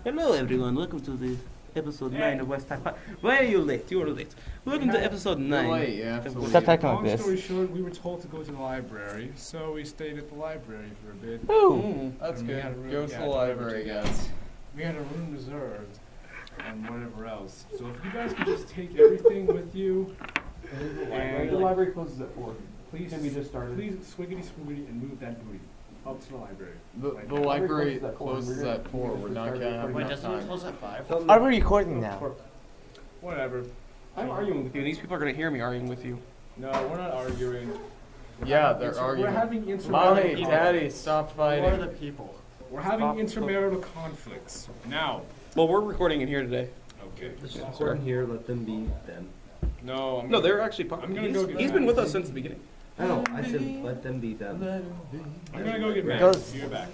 Hello, everyone. Welcome to the episode 9 of West Type. Why are you late? You are late. Welcome to episode 9. Late, yeah, of absolutely. West Stop talking Type. like Long this. story short, we were told to go to the library, so we stayed at the library for a bit. Ooh. That's And we had a good. room- Go to yeah, the to library, yeah. guys. We had a room reserved and whatever else. So if you guys could just take everything with you, and The library closes at 4. please, Can we just start it? please swiggity swiggity and move that booty up to the library. The Right. library closes at 4. closes at 4. We're not gonna have Wait, enough doesn't it time. close at 5? Are we recording now? Whatever. I'm arguing with you, and these people are going to hear me arguing with you. No, we're not arguing. Yeah, they're arguing. We're having Mommy, intermarital Daddy, stop Who are fighting. the people? We're having intermarital conflicts now. Well, we're recording in here today. Okay. Important here, let them be them. No, I'm No, gonna- they're actually. I'm gonna go get He's been Matt. with us since the beginning. I know, I said let them be them. I'm gonna go get Matt. Goes- You're back.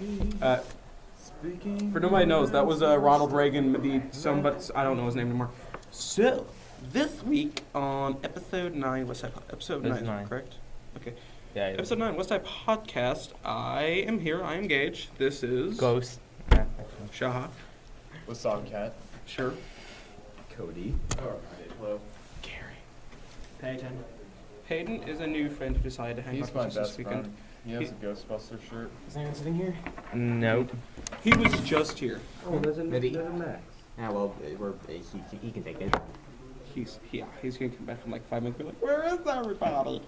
For nobody knows, that was Ronald Reagan, but I don't know his name anymore. So, this week on episode 9, West Type, episode It's 9, nine. correct? Okay. Yeah. Episode 9, West Type Podcast. I am here, I am Gage. This is Ghost. Shaha. What's up, cat? Sure. Cody. Alright, hello. Gary. Peyton. Hayden is a new friend who decided to hang He's out my with us this best weekend. friend. He has a Ghostbuster shirt. Is anyone sitting here? Nope. He was just here. Oh, there's a Maybe. Max. Yeah, well, he can take it. He's gonna come back in like 5 minutes and be like, where is everybody?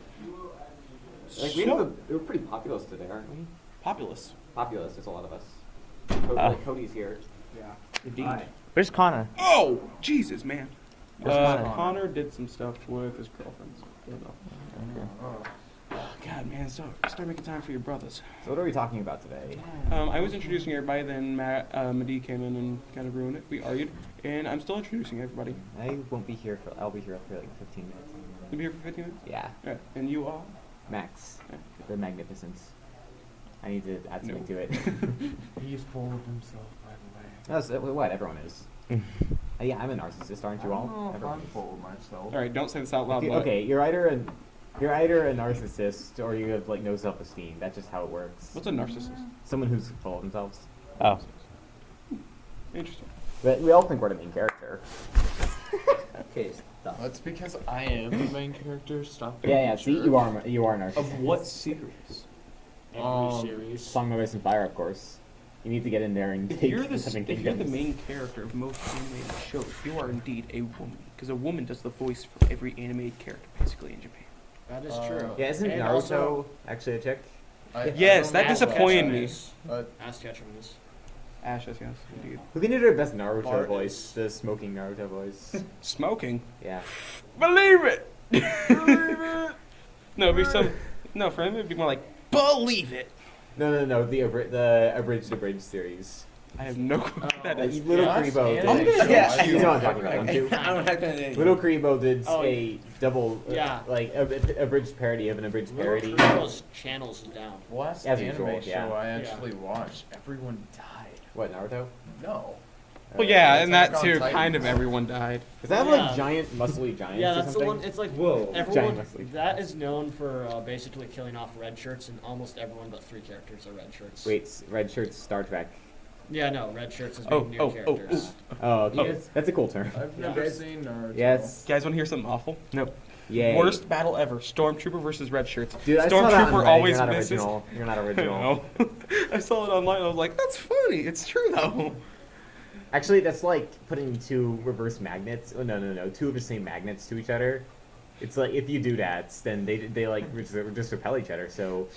Like we So- have we're pretty populous today, aren't we? Populous. Populous, there's a lot of us. Oh. Cody's here. Indeed. Where's Connor? Oh, Jesus, man. Where's Connor? Connor did some stuff with his girlfriends. I don't know. God, man, start making time for your brothers. So what are we talking about today? I was introducing everybody, then Madi came in and kind of ruined it. We argued, and I'm still introducing everybody. I won't be here for. I'll be here for like 15 minutes. You'll be here for 15 minutes? Yeah, Yeah. And you are? Max, Yeah. the Magnificence. I need to add something No. to it. He's full of himself, by the way. That's what everyone is. Yeah, I'm a narcissist, aren't you all? Everyone is. full of myself. All right, don't say this out loud. Okay, but okay, you're either a narcissist or you have like no self-esteem. That's just how it works. What's a narcissist? Someone who's full of themselves. Oh. Interesting. But we all think we're the main character. Okay, stop. That's because I am the main character. Stop. Yeah, see, Sure. you are a narcissist. Of what series? Every series. Song of Ice and Fire, of course. You need to get in there and If take you're the Seven the Kingdoms. main character of most animated shows, you are indeed a woman, because a woman does the voice for every animated character basically in Japan. That is Uh, true. Yeah, isn't And Naruto also- actually a chick? Yes, I that don't know. disappointed Ash me. is. Ash Ketchum is. Ashes, yes, indeed. Who can do their best Naruto Bart voice? is- The smoking Naruto voice. Smoking. Yeah. Believe it. No, it'd be some. No, for him it'd be more like believe it. No. The abridged series. I have no clue what that Like, is. Little Yeah, Kribo. I'm Did, gonna yeah, show you you. know what I'm talking about, don't you? don't have to. Little Kribo did Oh, a double, yeah. like a abridged parody of an abridged parody. Those channels is down. Last As anime usual, show yeah. I actually watched, everyone died. What, Naruto? No. Well, yeah, and Attack that on too. Titan. Kind of everyone died. Does that have Yeah. like giant muscly giants Yeah, or that's the something? one. It's like Whoa. everyone. Giant That is known for basically killing off red shirts, and almost everyone but 3 characters are red shirts. Wait, red shirts, Star Trek. Yeah, no, red shirts is Oh, being new oh, oh, characters. Oh, okay. Yes. That's a cool term. I've never seen Naruto. Yes. You guys want to hear something awful? Nope. Yay. Worst battle ever: Stormtrooper versus Red Shirts. Dude, I saw that on Stormtrooper Reddit. always You're not misses. original. You're not I original. know. I saw it online. I was like, that's funny. It's true though. Actually, that's like putting 2 reverse magnets. Oh, no. 2 of the same magnets to each other. It's like if you do that, then they like just repel each other. So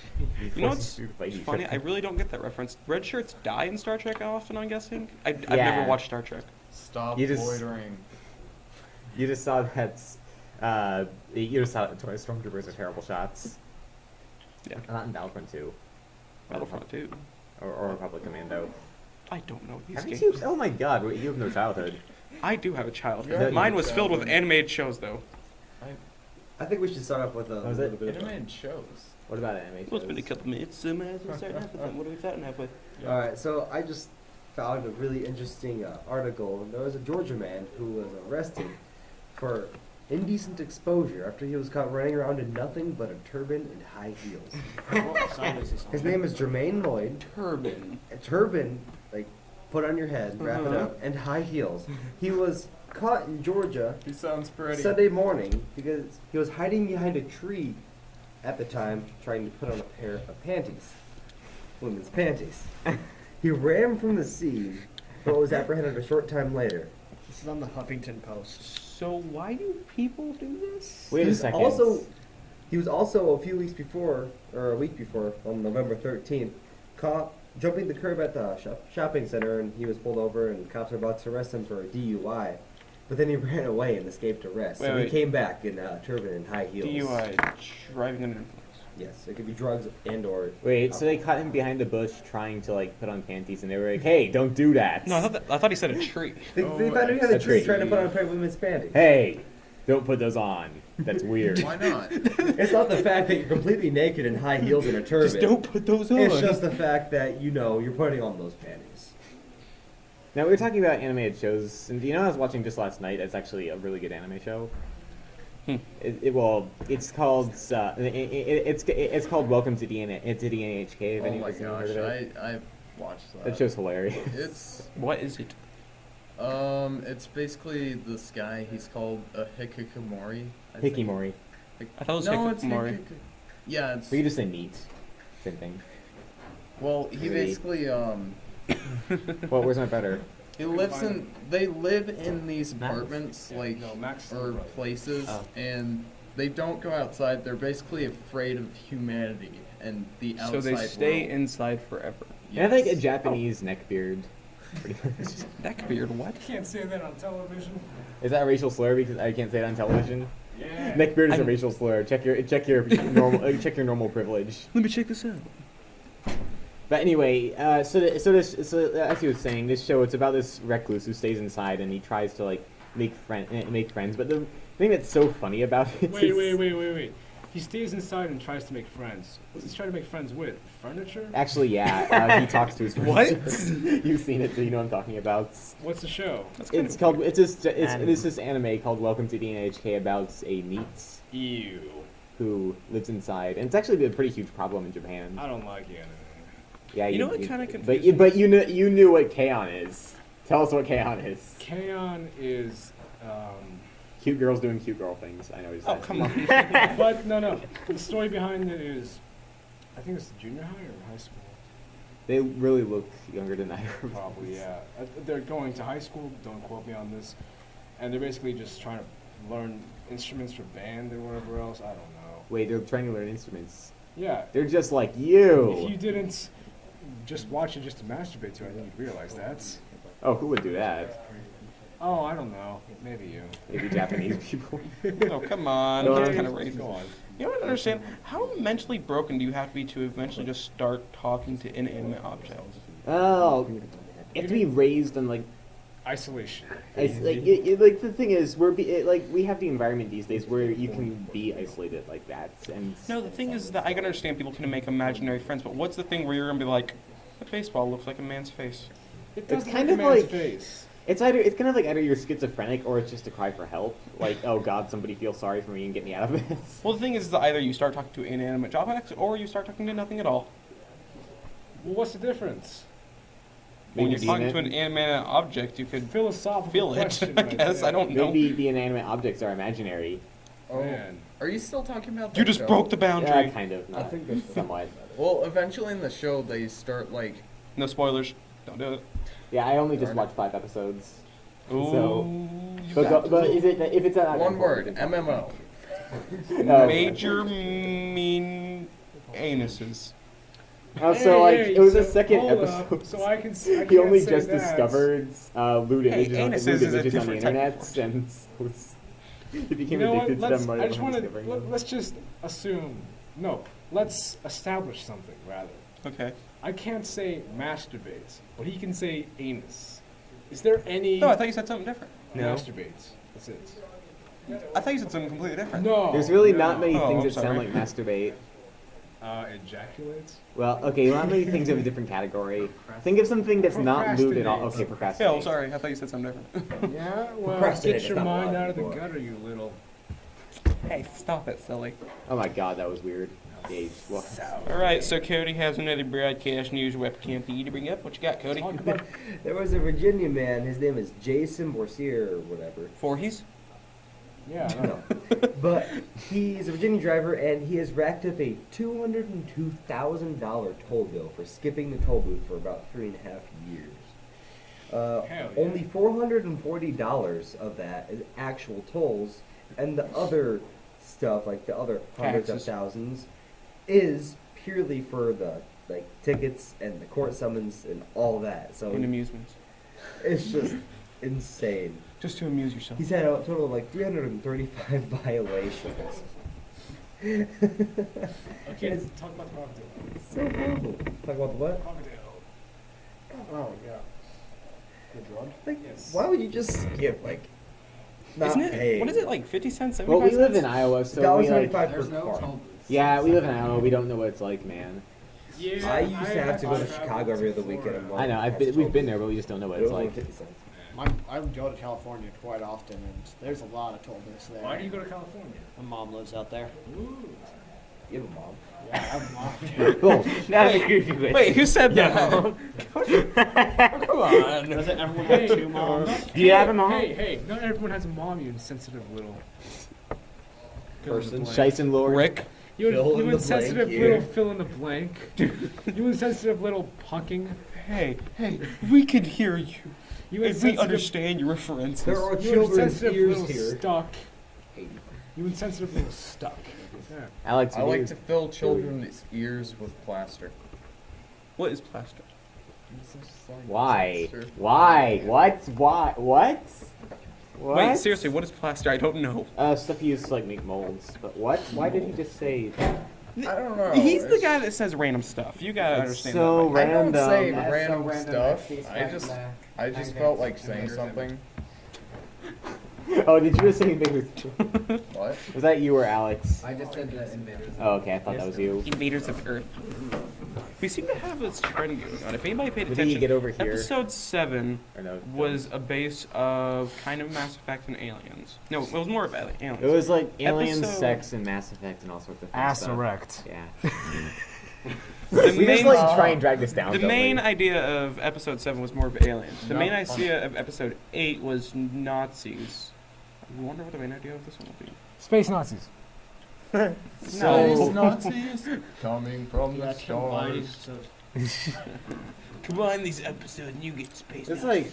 You know force what's you to fight each funny? other. I really don't get that reference. Red shirts die in Star Trek often, I'm guessing. I've Yeah. never watched Star Trek. Stop You just- loitering. You just saw that. You just saw that Toy Stormtroopers are terrible shots. Yeah. Not in Battlefront 2 Battlefront 2. or Republic Commando. I don't know these Haven't games. you? Oh my God! You have no childhood. I do have a childhood. Yeah, Mine you was have filled with one. animated shows, though. I think we should start off with a Was little it? bit of Animated shows. What about anime Well, it's been a shows? couple minutes, so might as well start off with them. What are we starting off with? Alright, so I just found a really interesting article. There was a Georgia man who was arrested for indecent exposure after he was caught running around in nothing but a turban and high heels. What side is this on? His name is Jermaine Lloyd. Turban. A turban, like, put on your head, wrap it Uh-huh. up, and high heels. He was caught in Georgia He sounds pretty. Sunday morning because he was hiding behind a tree at the time, trying to put on a pair of panties. Women's panties. He ran from the scene, but was apprehended a short time later. This is on the Huffington Post. So why do people do this? Wait he a was second. He was also a few weeks before, or a week before, on November 13th, caught jumping the curb at the shopping center, and he was pulled over, and cops were about to arrest him for a DUI. But then he ran away and escaped arrest. So he Wait. came back in a turban and high heels. DUI, driving under influence. Yes, it could be drugs and or. Wait, so they caught him behind the bush trying to like put on panties, and they were like, "Hey, don't do that." No, I thought he said a tree. They Oh, found him behind a a tree tree. trying to put on a pair of women's panties. Hey, don't put those on. That's weird. Why not? It's not the fact that you're completely naked in high heels and a turban. Just don't put those on. It's just the fact that you're putting on those panties. Now we were talking about animated shows, and I was watching just last night. It's actually a really good anime show. It's called it's called Welcome to the NHK. If Oh my anyone's gosh, heard of it. I watched that. That show's hilarious. It's What is it? it's basically this guy. He's called a Hikikomori. I think. Hikimori. I thought it was No, it's Hikikomori. Yeah, it's We could just say neat. Same thing. well. He Really? basically Well, where's my better? he lives in. They live in these apartments like No, Max. or places, Oh. and they don't go outside. They're basically afraid of humanity and the outside So they stay world. inside forever. And I think a Yes. Japanese neckbeard. Pretty much. Neckbeard, what? Can't say that on television. Is that a racial slur because I can't say it on television? Yeah. Neckbeard is a I'm- racial slur. Check your normal privilege. Let me check this out. But anyway, so as he was saying, this show it's about this recluse who stays inside and he tries to like make friends. But the thing that's so funny about it is Wait. He stays inside and tries to make friends. What's he trying to make friends with? Furniture? actually he talks to his friends. What? You've seen it, so you know what I'm talking about. What's the show? It's called it's this anime called Welcome to the NHK about a NEETs Ew. who lives inside, and it's actually a pretty huge problem in Japan. I don't like anime. Yeah, You know what kinda but confuses but you knew what K-On! Is. Tell us what K-On! Is. K-On! Is, Cute girls doing cute girl things. I know what you're Oh, saying. come on. but no. The story behind it is, I think it's junior high or high school. They really look younger than I. Probably, yeah. They're going to high school, don't quote me on this, and they're basically just trying to learn instruments for band or whatever else, I don't know. Wait, they're trying to learn instruments. Yeah. They're just like If you. you didn't just watch it just to masturbate to, I think you'd realize that. Oh, who would do that? Oh, I don't know. Maybe you. Maybe Japanese people. Oh, come on. Go That's on. kind of racist. Go on. You know what I don't understand? How mentally broken do you have to be to eventually just start talking to inanimate objects? Oh, you have to be raised on like. Isolation. Like the thing is, we have the environment these days where you can be isolated like that, and No, the thing is that I can understand people can make imaginary friends, but what's the thing where you're gonna be like, that baseball looks like a man's face? It does It's kind look of a man's like- face. it's kind of like either you're schizophrenic or it's just a cry for help. Like, oh God, somebody feel sorry for me and get me out of this. Well, the thing is that either you start talking to inanimate objects or you start talking to nothing at all. Well, what's the difference? When Maybe you're talking the- to an inanimate object, you could Philosophical feel it. question. I right guess there. I don't know. Maybe the inanimate objects are imaginary. Oh, Man. are you still talking about? You that just show? broke the Yeah, boundary. kind of. I Not think there's somewhat. Well, eventually in the show they start like. No spoilers. Don't do it. Yeah, I only just watched 5 episodes. Ooh, So- you But, got but is it if it's not One important, word, we can talk about MMO. it. Oh, major mean anuses. So Hey, it was a so second hold up. episode. So I can. He only just discovered lewd Hey, images, anuses lewd is a images on the different type of internet, portion. and he became You know what? addicted to Let's, them by I just want discovering them. to. Let's just assume. No. Let's establish something rather. Okay. I can't say masturbates, but he can say anus. Is there any No, I thought you said something different. No. masturbates? That's it. I thought you said something completely different. No. There's really no. not many Oh, things I'm that sound sorry. like masturbate. Ejaculates. Well, okay, not many things have a different category. Think of something that's not lewd at all. Okay, Yeah, procrastinate. I'm sorry. I thought you said something different. Yeah. Well, Procrastinate get is your not mind allowed out of the anymore. gutter, you little. Hey, stop it, silly. Oh my God, that was weird. Gage. Well, All right, so Cody has another broadcast news webcam for you to bring up. What you got, Cody? There was a Virginia man. His name is Jason Borsier or whatever. Voorhees? Yeah, I know. But he's a Virginia driver, and he has racked up a $202,000 toll bill for skipping the toll booth for about 3.5 years. Hell yeah. Only $440 of that is actual tolls, and the other stuff, like the other hundreds of Taxes. thousands, is purely for the tickets and the court summons and all that. So And amusements. it's just insane. Just to amuse yourself. He's had a total of 335 violations. Okay, let's talk about the crocodile. It's so horrible. Talk about the what? Crocodile. Oh, yeah. The drug? Yes. Why would you just skip not Isn't it? paying? What is it, like 50 cents, 75 well, we live cents? in Iowa, so $1.75 we like. per There's no car. toll booths. Yeah, we live in Iowa. We don't know what it's like, man. Yeah, I used to have to go to Chicago every other weekend. and I know. We've been there, but we just don't know what It it's was only like. 50 cents. I go to California quite often, and there's a lot of toll booths there. Why do you go to California? My mom lives out there. Ooh. You have a mom. Yeah, I have a mom. Cool. That's a creepy question. Wait, who said that? Come on. Doesn't everyone have two moms? Do you have a mom? Hey, not everyone has a mom, you insensitive little Person. Scheisse Lord. Rick? You Fill in the insensitive blank little here. fill in the blank. You insensitive little punking. Hey, we can hear you. You If we insensitive, understand your references. There are you children's insensitive ears little here. stuck. You insensitive little stuck. Yeah. Alex, I like to fill children's ears with plaster. What is plaster? It's just like Why? plaster. Why? What? Why? What? What? Wait, seriously, what is plaster? I don't know. Stuff you use to like make molds. But what? Why did he just say that? I don't know. He's the it's- guy that says random stuff. You gotta It's understand so that. I don't say That's so random random, stuff. that's I just felt like saying something. Oh, did you just say invaders? What? Was that you or Alex? I just said the invaders. Oh, okay. I thought that was you. Invaders of Earth. We seem to have this trend going on. If anybody paid Did he attention, get over here? episode 7 Or no? was a base of kind of Mass Effect and Aliens. No, it was more of Aliens. It was like aliens, Episode- sex, and Mass Effect, and all sorts of fun Ass stuff. erect. Yeah. The We just main- like try and drag this down. The don't main we? idea of episode 7 was more of aliens. The Not main funny. idea of episode 8 was Nazis. I wonder what the main idea of this one will be. Space Nazis. Space No. Nazis coming from the That's combined. stars. Combine these episodes and you get space. It's like,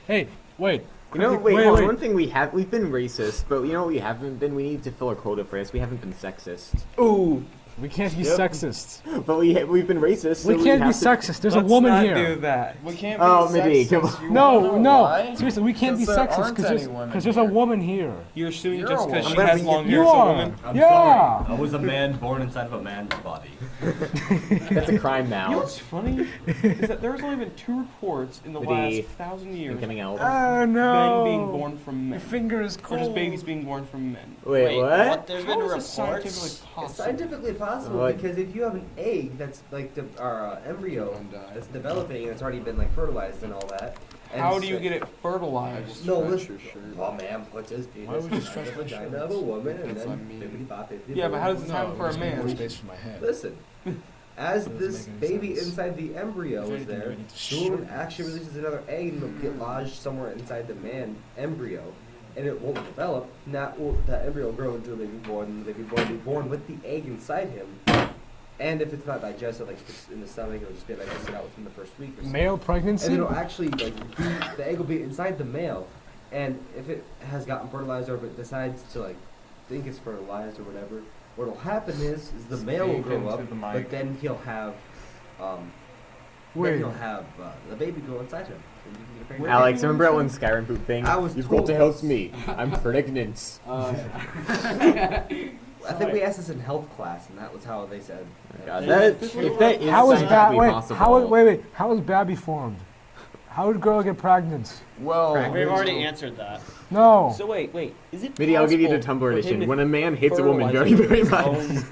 Hey, wait. you know, Wait, hold on, wait. one thing we've been racist, but you know what we haven't been? We need to fill our quota for this. We haven't been sexist. Ooh, We can't be Yep. sexist. But we've been racist. So We can't be have to- sexist. There's a let's woman not here. do that. We can't be Oh, Mindy, sexist. come on. You wanna know No, why? seriously, we can't be 'Cause there sexist aren't any women because there's a here. woman here. You're assuming You're just a because she woman. has I'm long gonna hair, You it's a are. woman? I'm Yeah. sorry. I was a man born inside of a man's body. That's a crime You know now. what's funny is that there's only been 2 reports in the Mindy, last 1,000 years of Incoming out. Oh men no. being born from Your men. finger is Or cold. just babies being born from men. Wait, what? There's How been is this reports. scientifically It's possible? scientifically possible What? because if you have an egg that's our embryo One died. that's developing and it's already been fertilized and all that. And How do you so- get it fertilized? No, Stretch listen. your shirt. Oh man, puts his penis Why would you inside stretch the my vagina shirts? of a woman and Because then I'm mean. bippity-bop, Yeah, but how does this happen for a More man? space for my head. Listen, as Doesn't this make any baby sense. inside the embryo If is anything, there, I need to the woman shrink actually this. releases another egg and it'll get lodged somewhere inside the man embryo, and it won't develop. And that embryo will grow into a baby boy, and the baby boy will be born with the egg inside him. And if it's not digested, like if it's in the stomach, it'll just be digested out within the first week or so. Male And pregnancy? it'll actually the egg will be inside the male, and if it has gotten fertilized or if it decides to think it's fertilized or whatever, what'll happen is the male will Speak grow into up, the mic. but then he'll have Wait. the baby grow inside him. And you can get pregnant. Alex, remember that one Skyrim poop thing? I was You've told got to help me. I'm pregnant. I think we asked this in health class, and that was how they said. God, if that is How is scientifically wait, possible, wait, how is Babby formed? How would a girl get pregnant? Well, We've already answered that. No. So wait, is it Maybe I'll give you the possible Tumblr for him edition. to When a man hits a woman fertilize very, very his much. own-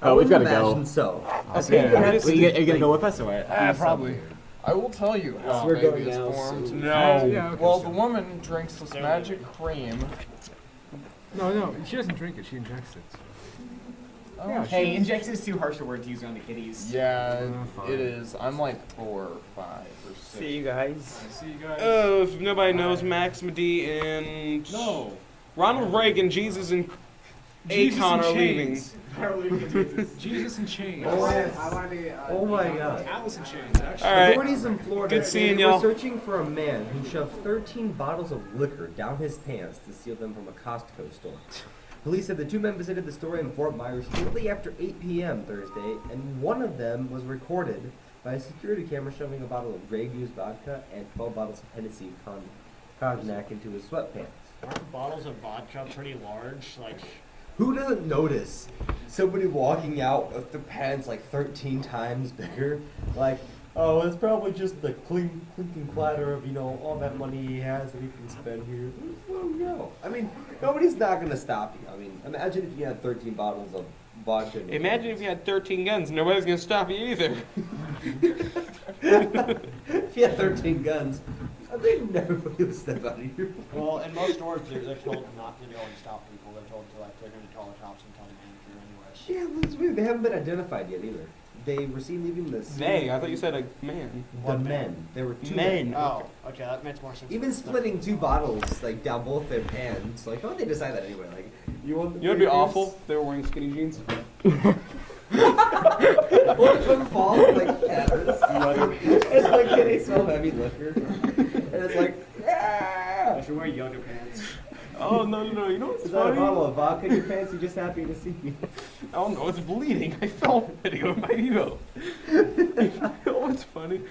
Oh, we've wouldn't gotta go. imagine So. Okay, Yeah. Wait, are you gonna go with us or what? Probably. I will tell you how So we're baby going is now, formed. so- No. Yeah, okay, Well, so- the woman drinks this magic cream. No, she doesn't drink it. She injects it. Yeah, Hey, injects is too harsh a word to use on the kiddies. Yeah, fine. it is. I'm like 4 or 5 or 6. See you guys. See you guys. Oh, if nobody knows, Max Medee and No. Ronald Reagan, Jesus, and Jesus Akon in are leaving. chains. Jesus in chains. Oh, oh my god. Alice in chains, actually. All right. Authorities in Florida Good say seeing they were y'all. searching for a man who shoved 13 bottles of liquor down his pants to steal them from a Costco store. Police said the two men visited the store in Fort Myers shortly after 8 p.m. Thursday, and one of them was recorded by a security camera shoving a bottle of Grey Goose vodka and 12 bottles of Hennessy cognac into his sweatpants. Aren't bottles of vodka pretty large? Like, Who doesn't notice somebody walking out with their pants like 13 times bigger? Like, oh, it's probably just the clinking clatter of, all that money he has that he can spend here. Well, no. I mean, nobody's not going to stop you. I mean, imagine if you had 13 bottles of vodka. in your Imagine if you had 13 guns. Nobody's gonna stop you either. If you had 13 guns, I think nobody would step out of you. well, in most stores, they're told not to go and stop people. They're told to, like, they're going to call the cops and tell the manager anyways. Yeah, that's weird. They haven't been identified yet either. They were seen leaving the scene. They, I thought you said a man. The men. There were two Men. Oh, okay, that makes more sense. Even splitting 2 bottles like down both their pants, like, how would they decide that anyway? Like, you want the You know what'd be Grey awful? Goose? If they were wearing skinny jeans. One of them falls like shatters. It's like getting so heavy liquor, and it's like, yeah. If you're wearing yoga pants. Oh no. You know what's Is that a funny? bottle of vodka in your pants? You're just happy to see me. Oh no, it's bleeding. I fell a minute ago. My ego. What's funny?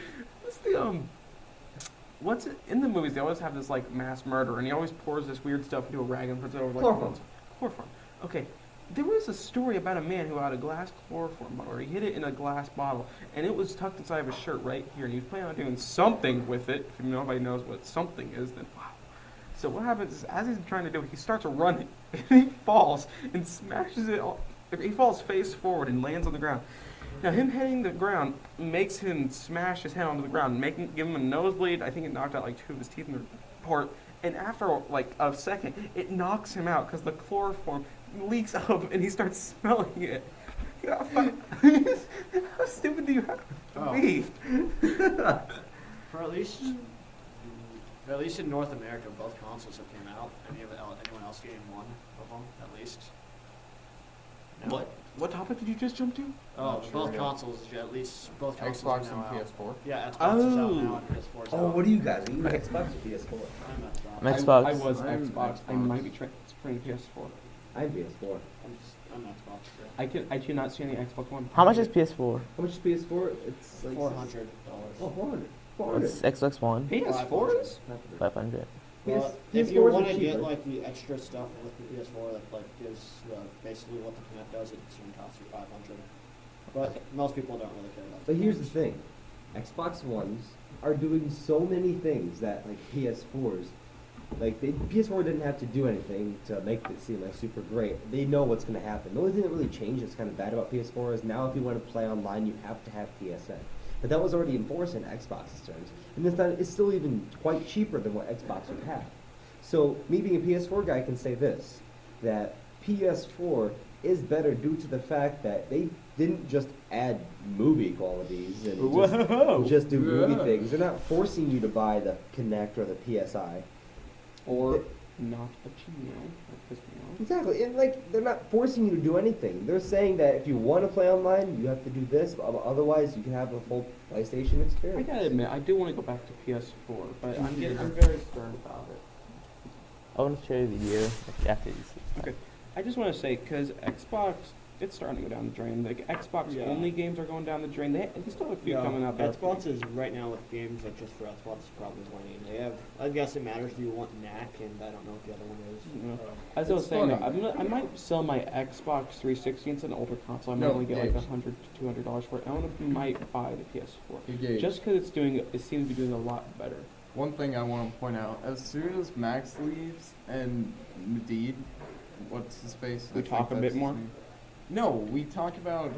What's it in the movies? They always have this like mass murder, and he always pours this weird stuff into a rag and puts it over like Chloroform. Chloroform. Okay. There was a story about a man who had a glass chloroform bottle, or he hid it in a glass bottle, and it was tucked inside of his shirt right here, and he was planning on doing something with it. If nobody knows what something is, then wow. So what happens is, as he's trying to do it, he starts running, and he falls and smashes it all. He falls face forward and lands on the ground. Now, him hitting the ground makes him smash his head onto the ground, give him a nosebleed. I think it knocked out like 2 of his teeth in the part. And after like a second, it knocks him out because the chloroform leaks up and he starts smelling it. How stupid do you have to be? For at least in North America, both consoles have came out. Anyone else getting one of them, at least? No. What topic did you just jump to? Oh, Sure, both yeah. consoles, at least both consoles Xbox are now and out. PS4. Yeah, Xbox is out Oh. now and PS4 is Oh, out. what do you guys? Are you Xbox or PS4? I'm Xbox. Xbox. I was I'm Xbox. I Xbox. might be transferring to PS4. I'm PS4. I'm Xbox. I do not see any Xbox One. How much is PS4? How much is PS4? It's like $400. Oh, 400. 400. What's Xbox One? PS4s? 500. Well, PS4s if you are want to get cheaper. like the extra stuff with the PS4 that like gives basically what the Kinect does, it's going to cost you $500. But most people don't really care about. But here's the thing, Xbox Ones are doing so many things that like PS4s, PS4 didn't have to do anything to make it seem like super great. They know what's going to happen. The only thing that really changed that's kind of bad about PS4 is now if you want to play online, you have to have PSN. But that was already enforced in Xbox's terms, and it's still even quite cheaper than what Xbox would have. So me being a PS4 guy can say this, that PS4 is better due to the fact that they didn't just add movie qualities and just do movie things. They're not forcing you to buy the Kinect or the PSI. Or not a Gmail. That pissed me off. Exactly, and they're not forcing you to do anything. They're saying that if you want to play online, you have to do this, but otherwise you can have a full PlayStation I experience. gotta admit, I do want to go back to PS4, but I'm very stern about it. I want to show you the year after you see. Okay, I just want to say, because Xbox, it's starting to go down the drain. Like, Xbox Yeah. only games are going down the drain. They still have a few coming out. that- Xbox is right now with games like just for Xbox is probably winning. They have. I guess it matters. Do you want NAC? And I don't know what the other one is. Yeah. As I was It's saying, though, funny. I might sell my Xbox 360. It's an older console. I might No, only get like Gage. $100 to $200 for it. might buy the PS4 Hey, Gage. just because it seems to be doing a lot better. One thing I want to point out: as soon as Max leaves and Medid, what's his face? We I think talk a that's bit his more? name. No, we talk about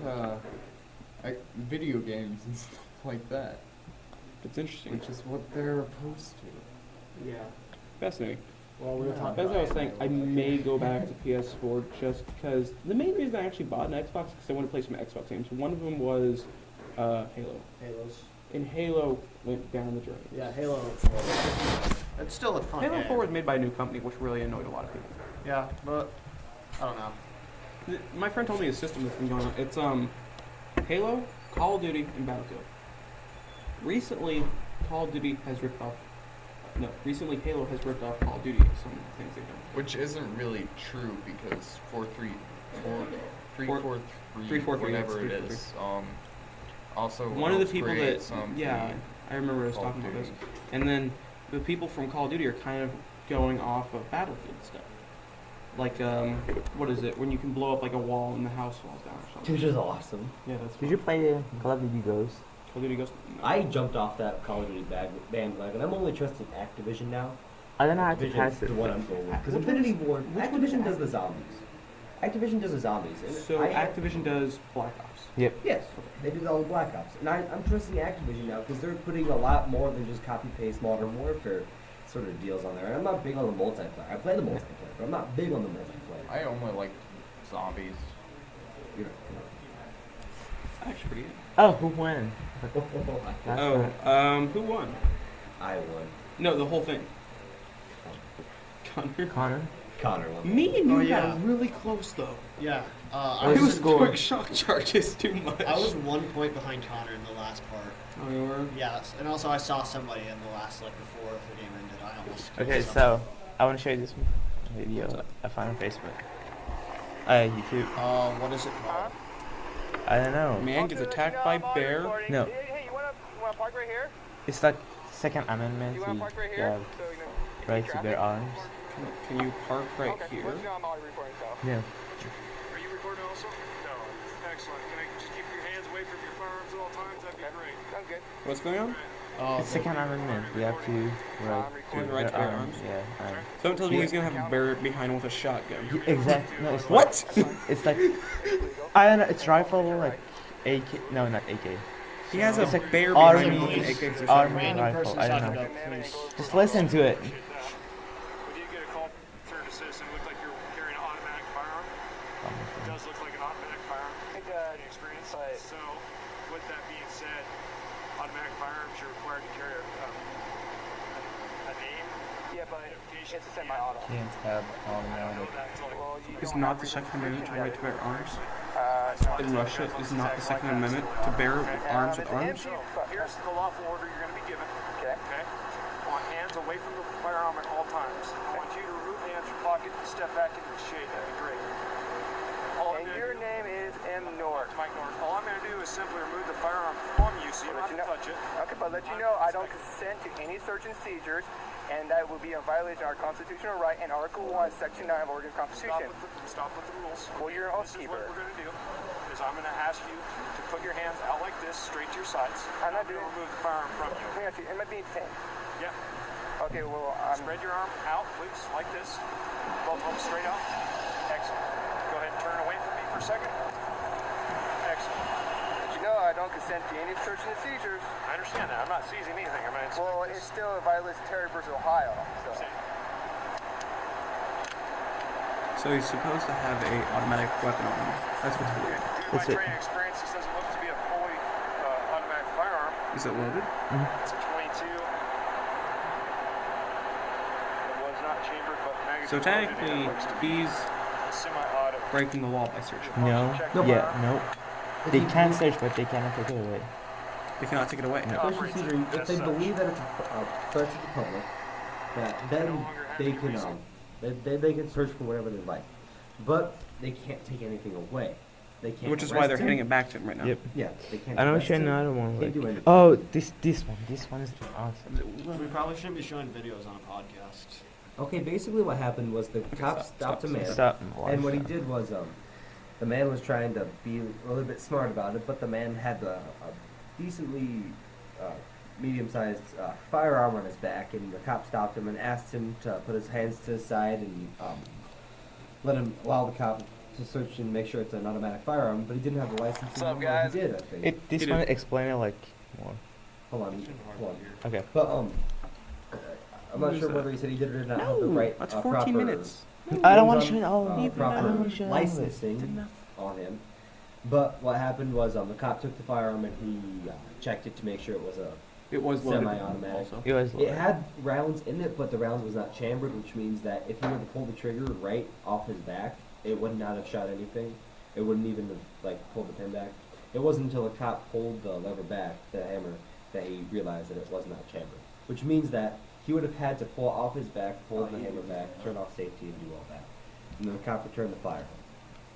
video games and stuff like that, It's interesting. which is what they're opposed to. Yeah. Fascinating. Well, we were talking As I was about saying, I may go back to PS4 just because the main reason I actually bought an Xbox is because I wanted to play some Xbox games. One of them was Halo. Halos. And Halo went down the drain. Yeah, Halo. It's still a fun Halo game. 4 was made by a new company, which really annoyed a lot of people. Yeah, but I don't know. My friend told me a system that's been going on. It's Halo, Call of Duty, and Battlefield. Recently, Call of Duty has ripped off. No, recently Halo has ripped off Call of Duty. Some things they've done. Which isn't really true because 343, 343, whatever it it's is, also One of the helps people create that, some yeah, free I remember us Call of talking about this. Duty. And then the people from Call of Duty are kind of going off of Battlefield stuff. Like, what is it? When you can blow up like a wall and the house falls down or something. Which is awesome. Yeah, that's Did fun. you play Call of Duty Ghosts? Call of Duty goes. No. I jumped off that Call of Duty bandwagon. I'm only trusting Activision now. I don't know how to Activision pass is it. the one I'm going with. Because Which Infinity one's- Ward, which one is Activision does the zombies. Activision does the zombies. And So Activision does Black Ops. Yep. Yes, they did all the Black Ops. And I'm trusting Activision now because they're putting a lot more than just copy-paste Modern Warfare sort of deals on there. And I'm not big on the multiplayer. I play the multiplayer, but I'm not big on the multiplayer. I only like zombies. You know, Actually, pretty good. Oh, who won? you That's know. right. Who won? I won. No, the whole thing. Connor. Connor. Connor won. Me and you Oh, yeah. got really close though. Yeah. What I was the was score? doing shock charges too much. I was 1 point behind Connor in the last part. Oh, you were? Yes, and also I saw somebody in the last, like, before the game ended. I almost killed Okay, someone. so I want to show you this video I found on Facebook. YouTube. What is it called? I don't know. Man gets attacked by bear. No. Hey, you wanna park right here? It's like Second Amendment. You wanna park right You here? have So you know, right to bear arms. Can you park right okay. here? Let you know I'm already recording, so. Yeah. Are you recording also? No. Excellent. Can I just keep your hands away from your firearms at all times? That'd be great. Sounds good. What's going on? It's Second Amendment. You have to right recording. Right to bear arms? Yeah. Don't tell me he's gonna have a bear behind him with a shotgun. Exactly. No, it's What? It's like I don't know. It's rifle like AK. No, not AK. He has a It's like bear army- behind him with an AK or army- something. Random rifle, person I don't talking know. about police. Just listen to it. We did get a call from a citizen. Looked like you're carrying an automatic firearm. It does look like an automatic firearm. Any experience? So, with that being said, automatic firearms, you're required to carry a name. Yeah, but it's a semi-auto. Can't have automatic. Is not the Second Amendment to right to bear arms? In Russia, is not the Second Amendment to bear arms with arms? Here's the lawful order you're going to be given. Okay. I want hands away from the firearm at all times. I want you to remove the hands from your pocket and step back into the shade. That'd be great. And your name is M. North. Mike North. All I'm going to do is simply remove the firearm from you so you don't have to touch it. Okay, but let you know I don't consent to any search and seizures, and that will be in violation of our constitutional right and Article 1, Section 9 of Oregon Constitution. Stop with the rules. Well, you're an oath keeper. What we're going to do is I'm going to ask you to put your hands out like this, straight to your sides. I'm not doing. Remove the firearm from you. Let me ask you, am I being detained? Yeah. Okay, well, spread your arm out, please, like this. Both of them straight out. Excellent. Go ahead and turn away from me for a second. Excellent. But you know I don't consent to any search and seizures. I understand that. I'm not seizing anything. Well, it's still a violation of Terry versus Ohio. So. So he's supposed to have a automatic weapon on him. That's what's weird. Due to What's my it? training experience, this doesn't look to be a fully automatic firearm. Is it loaded? It's a 22. It was not chambered, but magazine. So technically, he's semi-auto. breaking the law by searching. No. No. Yeah. No. They can search, but they cannot take it away. They cannot take it away. No. Search and seizure, if they believe that it's a threat to the public, then they can they can search for whatever they like, but they can't take anything away. They can't. Which is why they're arrest handing him. it back to him right now. Yep. Yeah, they can't. I don't arrest show him. another one. Can't Like, do anything. oh, this one. This one is awesome. We probably shouldn't be showing videos on a podcast. Okay, basically what happened was the cops stopped a man, Stop. and what he did was the man was trying to be a little bit smart about it, but the man had a decently medium-sized firearm on his back, and the cop stopped him and asked him to put his hands to his side and allow the cop to search and make sure it's an automatic firearm, but he didn't have the license. What's up, He guys? did, I think. This He one did. explain it like more. Hold on. Okay. But I'm not Who's sure that? whether he said he did or did not have the No, right that's proper 14 minutes. I don't want to things shoot. on, Oh, Leave it proper alone. I don't wanna shoot all of it. licensing enough. on him. But what happened was the cop took the firearm and he checked it to make sure it was a. It was loaded. Semi-automatic. Also. It was. It had rounds in it, but the rounds was not chambered, which means that if he were to pull the trigger right off his back, it would not have shot anything. It wouldn't even have pulled the pin back. It wasn't until the cop pulled the lever back, the hammer, that he realized that it was not chambered. Which means that he would have had to pull off his back, pull the hammer back, turn off safety, and do all that. And then the cop returned the fire.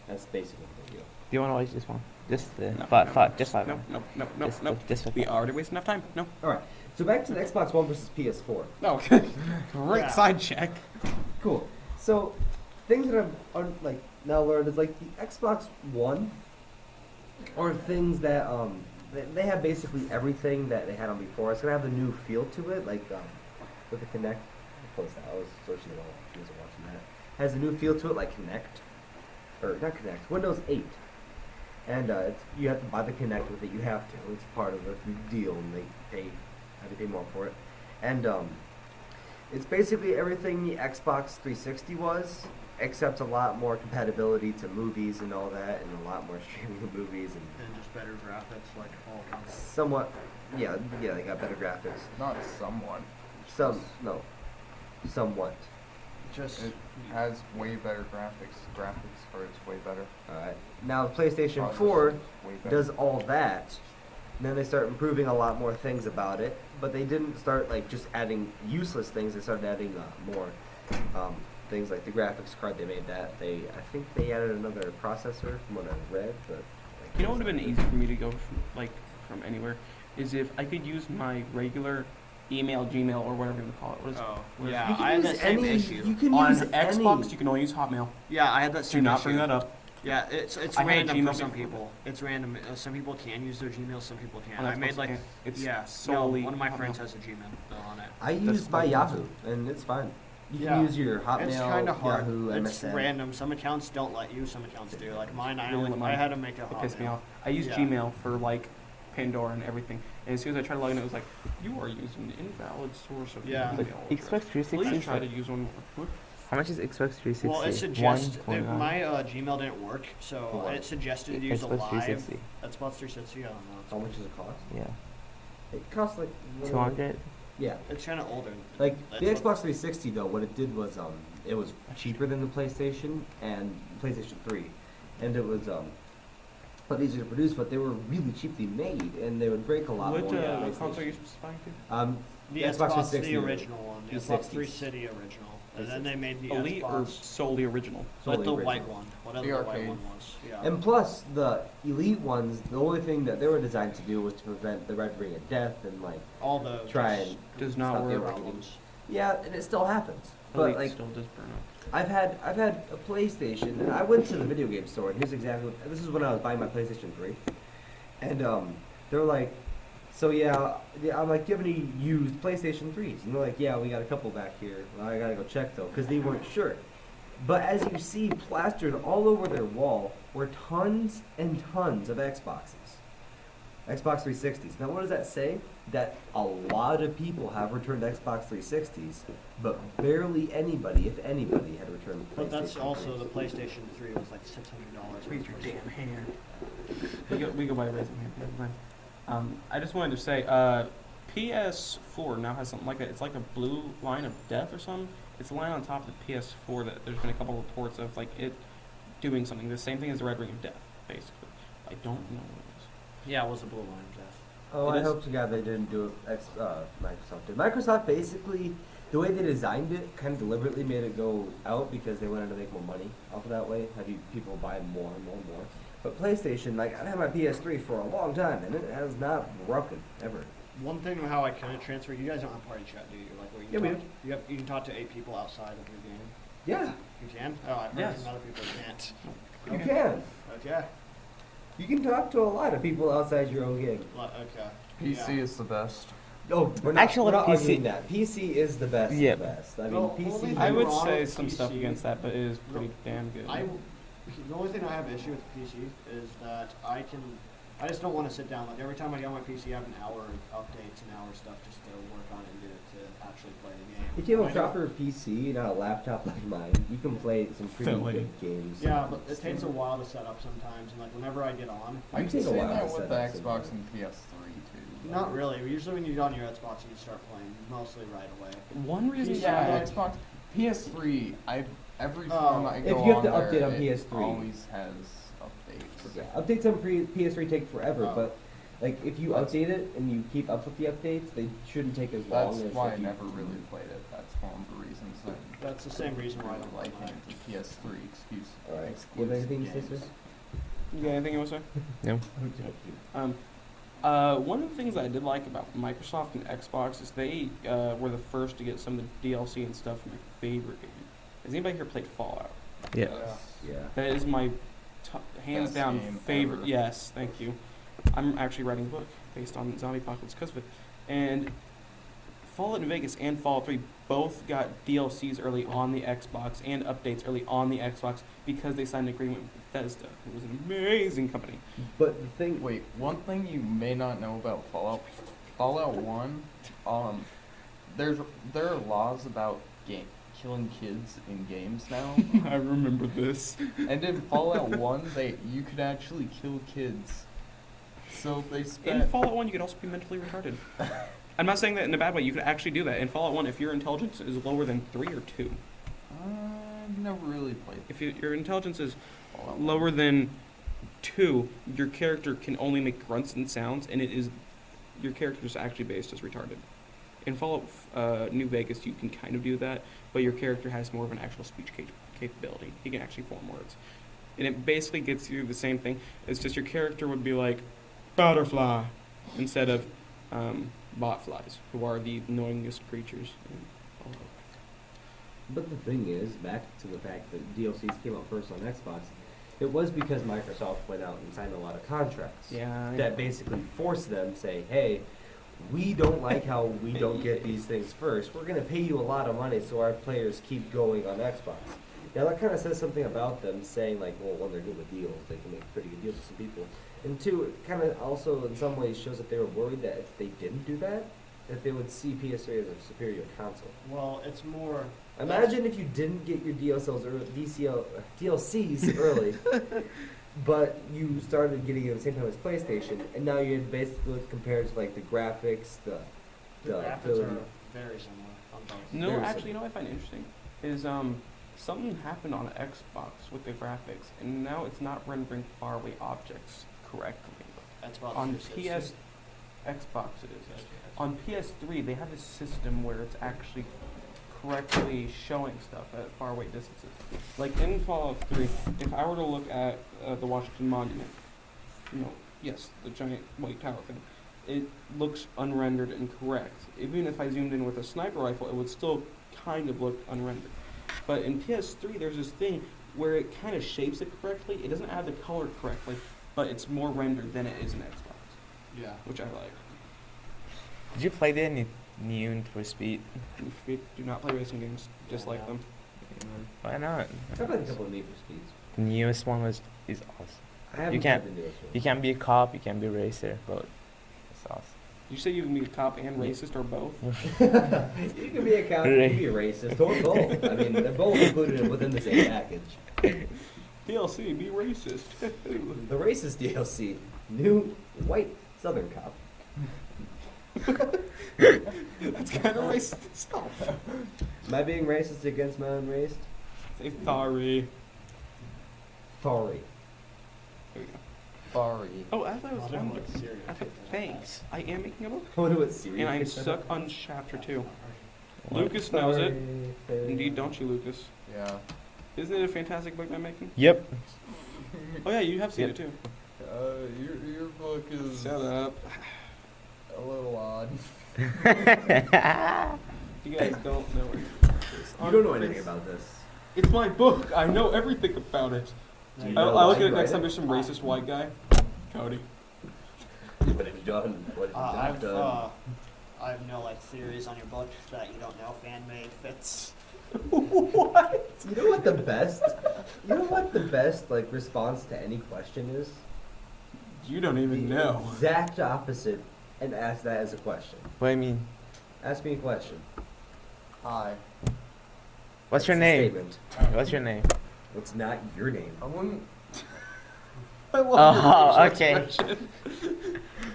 That's basically the deal. Do you want to watch this one? Just the No, five, no, five, just five. Nope, nope, nope, nope, Just, nope. just We already wasted enough time. No. All right. So back to the Xbox One versus PS4. No. Great Yeah. side check. Cool. So things that I've now learned is the Xbox One are things that they have basically everything that they had on before. It's gonna have a new feel to it, with the Kinect. I'll close that. I was searching it all. I wasn't watching that. Has a new feel to it, like Kinect, or not Kinect, Windows 8. And you have to buy the Kinect with it. You have to. It's part of the deal, and have to pay more for it. And it's basically everything the Xbox 360 was, except a lot more compatibility to movies and all that, and a lot more streaming of movies And just better graphics, like all consoles. somewhat. Yeah, they got better graphics. Not somewhat. Somewhat. Just It has way better graphics. Graphics for it's way better. All right. Now the PlayStation Processor 4 is way better. does all that. And then they start improving a lot more things about it, but they didn't start just adding useless things. They started adding more things like the graphics card. They made that. I think they added another processor from what I read, but You know what would have been easy for me to go from anywhere is if I could use my regular email, Gmail, or whatever you call it. What is what is yeah, you can I had use that same any. issue. You can On use Xbox, any. you can only use Hotmail. Yeah, I had that Do same not issue. bring that up. Yeah, it's I had a random for Gmail some before. people. It's random. Some people can use their Gmail, some people can't. On I Xbox, made you can't. It's yeah, solely no, one of my Hotmail. friends has a Gmail on it. I use my Yahoo, and it's fine. You Yeah. can use your Hotmail, It's kind of hard. Yahoo, It's MSN. random. Some accounts don't let you. Some accounts do. Like mine, Really let I mine- had to make a It Hotmail. pissed me off. I use Yeah. Gmail for Pandora and everything. And as soon as I tried to log in, it was like, you are using an invalid source of Yeah. email. Xbox Please 360. try to use one. What? How much is Xbox 360? Well, it suggests 1.9. my Gmail didn't work, so what? it suggested to use a Xbox live. 360. Xbox 360. I don't know. How much does it cost? Yeah. It costs 200. Yeah. It's kind of older. The That's Xbox 360 though, what it did was it was cheaper than the PlayStation and PlayStation 3, and it was a lot easier to produce, but they were really cheaply made, and they would break a lot What more than console are PlayStation. you specifying to? The Xbox Xbox 360 the original one, the Xbox 360s. 360 original, and then they made the Elite or Xbox solely original? with the Solely white original. one, whatever The the white arcade. one was. Yeah. And plus, the Elite ones, the only thing that they were designed to do was to prevent the red ring of death and all those try and Does not stop the work. overheating. problems. Yeah, and it still happens. But Elite still does burn up. I've had a PlayStation, and I went to the video game store, and here's exactly what, this is when I was buying my PlayStation 3, and they're like, so yeah, I'm like, do you have any used PlayStation 3s? And they're like, yeah, we got a couple back here. Well, I gotta go check though, because they weren't sure. But as you see, plastered all over their wall were tons and tons of Xboxes. Xbox 360s. Now what does that say? That a lot of people have returned Xbox 360s, but barely anybody, if anybody, had returned PlayStation But that's also 3s. the PlayStation 3 was like $600. Raise your damn hand. We go by raising hand. Never mind. I just wanted to say, PS4 now has something like that. It's like a blue line of death or something. It's a line on top of the PS4 that there's been a couple reports of it doing something. The same thing as the red ring of death, basically. I don't know what it is. Yeah, it was a blue line of death. Oh, It I is? hope to God they didn't do it. Microsoft did. Microsoft basically, the way they designed it, kind of deliberately made it go out because they wanted to make more money off of that way. Have you people buy more and more and more. But PlayStation, I've had my PS3 for a long time, and it has not broken ever. One thing how I kind of transfer, you guys don't have party chat, do you? Like where you Yeah, we talk, you can talk to 8 people outside of your game. Yeah, You can? Oh, I've heard Yes. from other people you can't. you can. Okay. You can talk to a lot of people outside your own game. Okay. PC Yeah. is the best. Oh, we're not, Actually, we're not PC arguing that. PC is the best. Yeah. Of the best. I mean, Well, PC. only I thing would wrong say with some stuff PC against that, but it is pretty damn good. The only thing I have issue with PC is that I just don't want to sit down. Like every time I get on my PC, I have an hour of updates, an hour of stuff just to work on it and get it to actually play the game. If you have I a know. proper PC, not a laptop like mine, you can play some pretty Finley. good games. Yeah, but it takes a while to set up sometimes, and like whenever I get on, I It can take a say while that to with set the up Xbox sometimes. and PS3 too. not really. Usually when you get on your Xbox and you start playing, mostly right away. One reason Yeah, why Xbox, PS3. Every Oh. time I If go you have to on update there, on it PS3. always has updates. Yeah, updates on PS3 take forever, Oh. but like if you That's- update it and you keep up with the updates, they shouldn't take as long That's as why if I you- never really played it. That's one of the reasons I That's the same reason why I don't like like it. it. The PS3 excuse. All right. exclusive You have anything to say, games. sir? You got anything you want to say? No. One of the things that I did like about Microsoft and Xbox is they were the first to get some of the DLC and stuff from my favorite game. Has anybody here played Fallout? Yeah. Yeah. That is my hands Best down game favorite. ever. Yes, thank you. I'm actually writing a book based on Zombie Apocalypse because of it. And Fallout New Vegas and Fallout 3 both got DLCs early on the Xbox and updates early on the Xbox because they signed an agreement with Bethesda, who was an amazing company. But the thing, Wait, one thing you may not know about Fallout 1, there are laws about killing kids in games now. I remember this. And in Fallout 1, you could actually kill kids. So they In spent. Fallout 1, you could also be mentally retarded. I'm not saying that in a bad way. You could actually do that. In Fallout 1, if your intelligence is lower than 3 or 2, I've never really played if your intelligence is Fallout 1. lower than 2, your character can only make grunts and sounds, and your character is actually based as retarded. In Fallout New Vegas, you can kind of do that, but your character has more of an actual speech capability. He can actually form words. And it basically gets you the same thing. It's just your character would be like, butterfly, instead of botflies, who are the annoyingest creatures in Fallout. but the thing is, back to the fact that DLCs came out first on Xbox, it was because Microsoft went out and signed a lot of contracts Yeah. that basically forced them to say, hey, we don't like how we don't get these things first. We're going to pay you a lot of money so our players keep going on Xbox. Now that kind of says something about them saying like, well, one, they're good with deals. They can make pretty good deals with some people. And two, it kind of also in some ways shows that they were worried that if they didn't do that they would see PS3 as a superior console. Well, it's more. Imagine if you didn't get your DLCs early, but you started getting it at the same time as PlayStation, and now you basically compared to like the graphics, The graphics ability. are very similar on both. No, Very actually, you know what I find interesting is something happened on Xbox with the graphics, and now it's not rendering faraway objects correctly. That's about On 360. Xbox it is. On PS3, they have this system where it's actually correctly showing stuff at faraway distances. Like in Fallout 3, if I were to look at the Washington Monument, yes, the giant white tower thing, it looks unrendered and correct. Even if I zoomed in with a sniper rifle, it would still kind of look unrendered. But in PS3, there's this thing where it kind of shapes it correctly. It doesn't add the color correctly, but it's more rendered than it is in Xbox, Yeah. which I like. Did you play the new Need for Speed? We do not play racing games, just like them. Why not? I've played a couple of Need for Speeds. The newest one is awesome. I haven't can't- played the newest one. You can be a cop, you can be a racer, but it's awesome. You say you can be a cop and racist, or both? You can be a cop, you can be a racist, or both. I mean, they're both included within the same package. DLC, be racist. The racist DLC, new white Southern cop. That's kind of racist itself. Am I being racist against my own race? Say sorry. Sorry. There we go. Sorry. Oh, as I was Well, telling I you, don't like cereal. thanks. I am making a book, I wonder what series. and I'm it's stuck on chapter 2. Lucas knows it. Indeed, don't you, Lucas? Yeah. Isn't it a fantastic book I'm making? Yep. Oh yeah, you have seen Yep. it too. Your book is Shut up. a little odd. You guys don't know it. You don't know anything about this. It's my book. I know everything about it. Do you I know look why at you it next write time there's some racist white guy. Cody. What have you done? What have you not done? I have no theories on your book that you don't know. Fan made fits. What? You know what the best? You know what the best response to any question is? You don't even know. Exact opposite, and ask that as a question. What I mean, Ask me a question. Hi. What's your That's a name? statement. What's your name? What's not your name? I wouldn't. I love Oh, your facial okay. expression.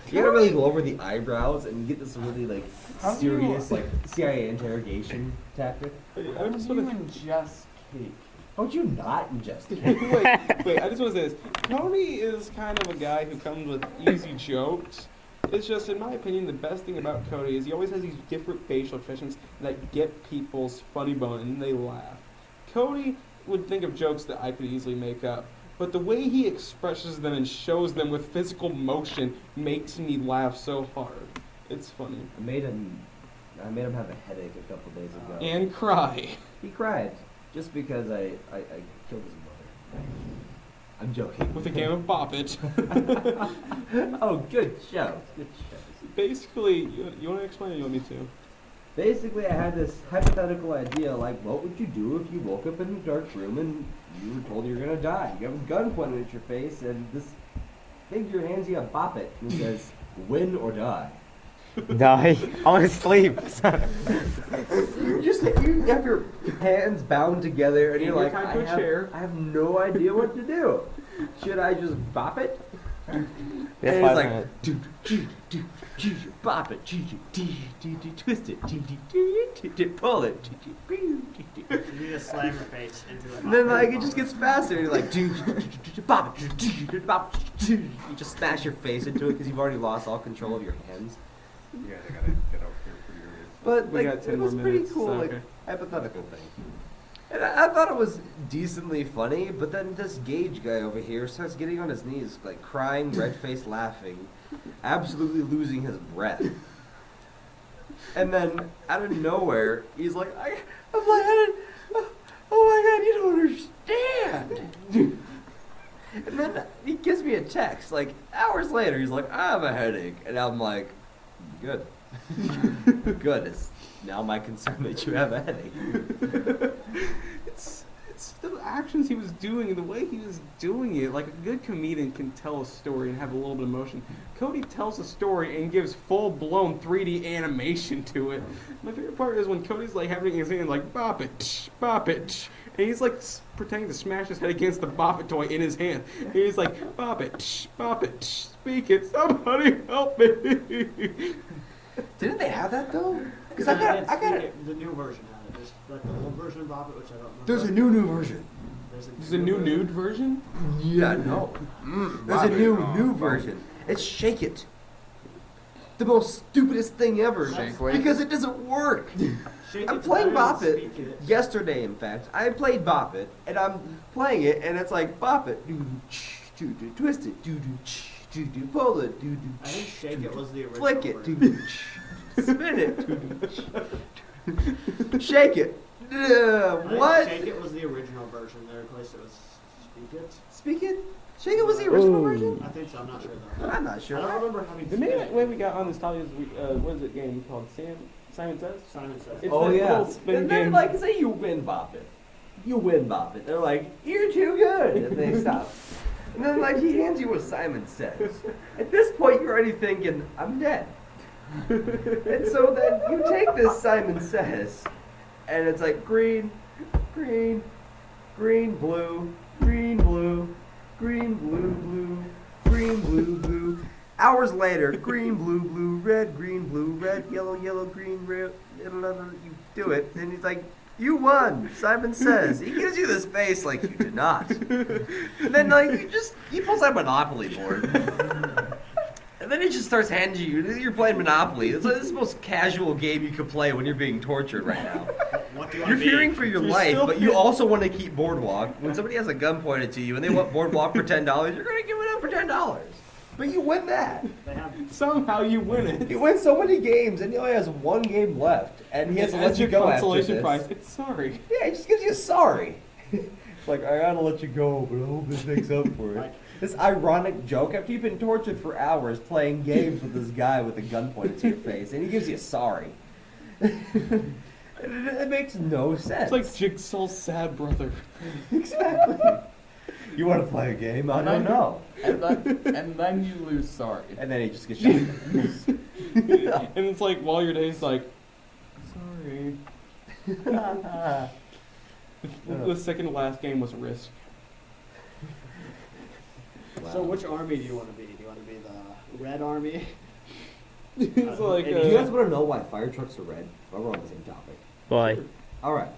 You gotta really go over the eyebrows and get this really like How do you- serious like CIA interrogation tactic. I How just do you want ingest cake? How would you not ingest to cake? wait. I just want to say this. Cody is kind of a guy who comes with easy jokes. It's just, in my opinion, the best thing about Cody is he always has these different facial expressions that get people's funny bone and they laugh. Cody would think of jokes that I could easily make up, but the way he expresses them and shows them with physical motion makes me laugh so hard. It's funny. I made him have a headache a couple days ago. And cry. He cried just because I killed his mother. I'm joking. With a game of Bop It. Oh, good show. Good show. Basically, you want to explain or you want me to? Basically, I had this hypothetical idea, like, what would you do if you woke up in a dark room and you were told you're gonna die? You have a gun pointed at your face, and this thing to your hands, you have Bop It, and it says, win or die. Die. I want to sleep. You have your hands bound together, and And you're you're like, tied to a chair. I have no idea what to do. Should I just bop it? And Yeah, he's 5 like, minutes. bop it, twist it, pull it. You just slam your face into it. And then like it just gets faster. You're like, bop it, bop it. You just smash your face into it because you've already lost all control of your hands. Yeah, they gotta get out here for your But We like got 10 it was more pretty minutes, cool, so like okay. hypothetical thing. And I thought it was decently funny, but then this Gage guy over here starts getting on his knees, like crying, red faced, laughing, absolutely losing his breath. And then out of nowhere, he's like, I'm lightheaded. Oh my god, you don't understand. And then he gives me a text, like hours later, he's like, I have a headache. And I'm like, good. Good. It's now my concern that you have a headache. It's the actions he was doing and the way he was doing it. Like a good comedian can tell a story and have a little bit of emotion. Cody tells a story and gives full-blown 3D animation to it. My favorite part is when Cody's like having his hand like bop it, and he's like pretending to smash his head against the bop it toy in his hand. And he's like bop it, speak it, somebody help me. Didn't they have that though? Because I I got it. The new version had it. There's like the old version of Bop It, which I don't remember. There's a new version. There's a new nude version? Yeah, no. There's a new version. It's Shake It. The most stupidest thing ever. Shake Weight? Because it doesn't work. Shake I'm It's playing better Bop than It Speak It. yesterday, in fact. I played Bop It, and I'm playing it, and it's like Bop It, twist it, pull it, I think Shake It was the original flick it, version. spin it, shake it. I think What? Shake It was the original version. They replaced it with Speak It. Speak it. Shake it was the original Ooh. version. I think so. I'm not sure though. I'm not I sure. don't remember having. The main way we got on this topic is what is it game called? Simon Says? Simon Says. It's Oh that yeah. little spin And then game. like say you win Bop It. You win Bop It. They're like, you're too good. And they stop. And then like he hands you what Simon Says. At this point you're already thinking, I'm dead. And so then you take this Simon Says and it's like green, green, green, blue, green, blue, green, blue, blue, green, blue, blue. Hours later, green, blue, blue, red, yellow, yellow, green, red. You do it, and he's like, "You won." Simon Says. He gives you this face like you did not. And then like he pulls out a Monopoly board, and then he just starts handing you. You're playing Monopoly. It's like the most casual game you could play when you're being tortured right now. What do you You're want to be? fearing for your You're life, still but you also want to keep Boardwalk. When somebody has a gun pointed to you and they want Boardwalk for $10, you're going to give it up for $10. But you win that. They have. Somehow you win it. You win so many games, and he only has one game left, and he has to let That's you your go after consolation this. prize. It's sorry. Yeah, he just gives you a sorry. It's like, I gotta let you go, but I hope this makes up for it. Like- This ironic joke after you've been tortured for hours playing games with this guy with a gun pointed to your face, and he gives you a sorry. It makes no sense. It's like Jigsaw's sad brother. Exactly. You want to play a game? I don't know. And then you lose. Sorry. And then he just gets shot. And it's like while your day's like, sorry. The second to last game was Risk. So which army do you want to be? Do you want to be the Red Army? It's like, Do you guys want to know why fire trucks are red? While we're on the same topic. Why? All right.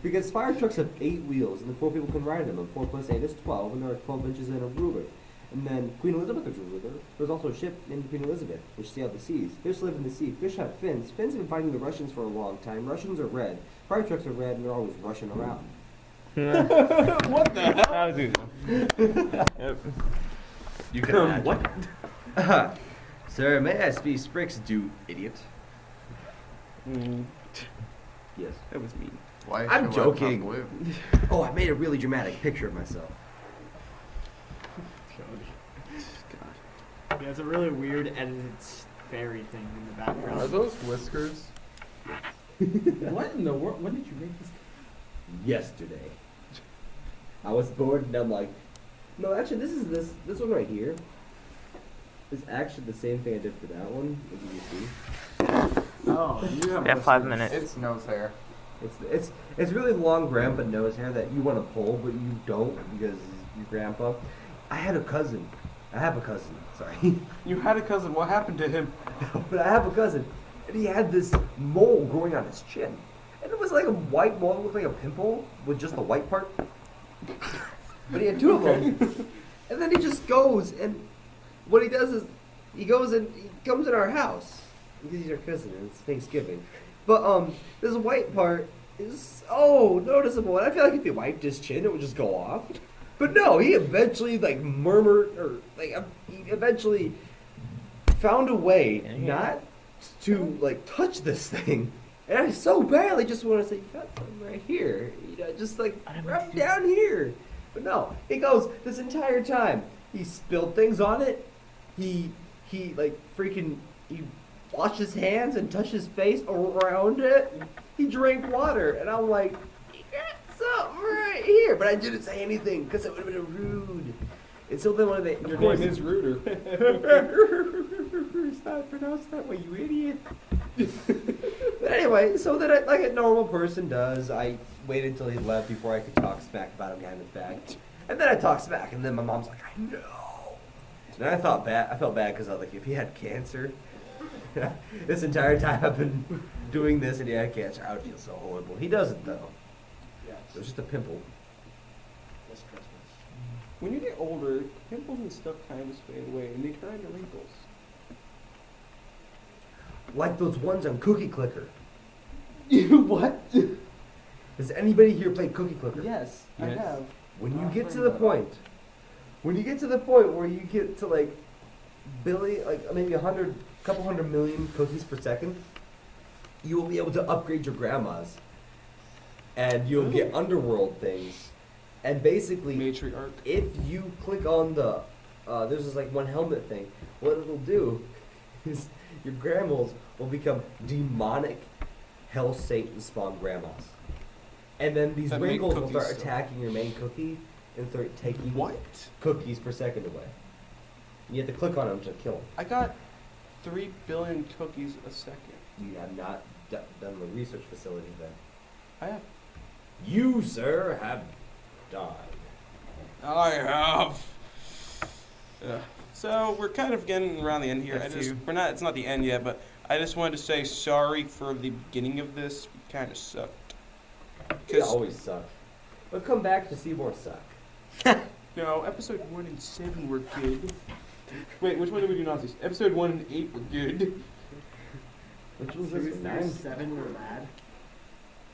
Because fire trucks have 8 wheels, and then 4 people can ride them, and 4 plus 8 is 12, and there are 12 inches in a ruler. And then Queen Elizabeth is a ruler. There's also a ship named Queen Elizabeth, which sailed the seas. Fish live in the sea. Fish have fins. Fins have been fighting the Russians for a long time. Russians are red. Fire trucks are red, and they're always rushing around. what the hell? That was easy. Yep. You can imagine. What? Sir, may I speak Spricks, do idiot? Yes. That was mean. Why I'm is your laptop joking. blue? Oh, I made a really dramatic picture of myself. Yeah, it's a really weird edited fairy thing in the background. Are those whiskers? What in the world? When did you make this? Yesterday. I was bored and I'm like, no, actually this one right here is actually the same thing I did for that one, as you can see. Oh, you have Yeah, 5 minutes. It's nose hair. It's really long grandpa nose hair that you want to pull, but you don't because your grandpa. I have a cousin, sorry. You had a cousin. What happened to him? But I have a cousin, and he had this mole growing on his chin. And it was like a white mole, it looked like a pimple with just the white part. But he had 2 of them. And then he just goes, and what he does is, he goes and he comes in our house. Because he's our cousin, and it's Thanksgiving. But, this white part is so noticeable, and I feel like if he wiped his chin, it would just go off. But no, he eventually, like, murmured, or, like, he eventually found a way not to, like, touch this thing. And I so badly just want to say, you got something right here. You know, just, like, rub down here. But no, he goes this entire time. He spilled things on it. He like, freaking, he washed his hands and touched his face around it. He drank water. And I'm like, you got something right here. But I didn't say anything because it would have been rude. And so then one of the... Your name is Rooter. It's not pronounced that way, you idiot. But anyway, so then, like a normal person does, I waited until he left before I could talk smack about him behind his back. And then I talked smack, and then my mom's like, I know. And I felt bad because I was like, if he had cancer, this entire time I've been doing this and he had cancer, I would feel so horrible. He doesn't, though. Yes. It was just a pimple. This Christmas. When you get older, pimples and stuff kind of just fade away, and they turn into wrinkles. Like those ones on Cookie Clicker. What? Has anybody here played Cookie Clicker? Yes, I Yes. have. When you I'll get to bring the that point, where you get to like maybe 100, couple 100 million cookies per second, you will be able to upgrade your grandmas, and you'll get underworld things, and basically, Matriarch. if you click on the, there's this like one helmet thing. What it'll do is your grandmas will become demonic, hell Satan spawn grandmas. And then these That make wrinkles will cookies start still. attacking your main cookie and start taking What? cookies per second away. You have to click on them to kill them. I got 3 billion cookies a second. You have not done the research facility then. I have. You, sir, have died. I have. Yeah. So we're kind of getting around the end here. That's you. We're not. It's not the end yet, but I just wanted to say sorry for the beginning of this. We kind of sucked. They always suck. But come back to see more suck. No, episode 1 and 7 were good. Wait, which one did we do Nazis? Episode 1 and 8 were good. Which was 2 this through one? 7 were bad.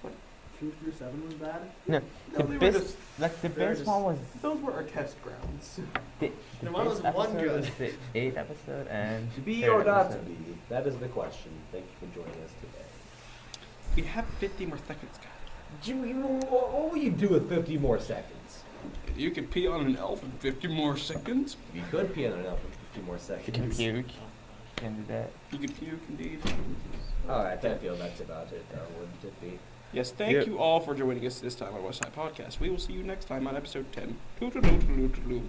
What? 2 through 7 was bad? No, No, the they were best, just- like the they were best one was Those were our test grounds. the, No, one was best one episode good. was the 8th episode and To be 3rd or not to episode. be? That is the question. Thank you for joining us today. We have 50 more seconds, guys. What will you do with 50 more seconds? You can pee on an elf in 50 more seconds. You could pee on an elf in 50 more You can seconds. puke. Can do that. You can puke, indeed. Alright, I feel that's about it, though, wouldn't it be? Yes, thank Yep. you all for joining us this time on West Side Podcast. We will see you next time on episode 10. Toodaloo, toodaloo, toodaloo.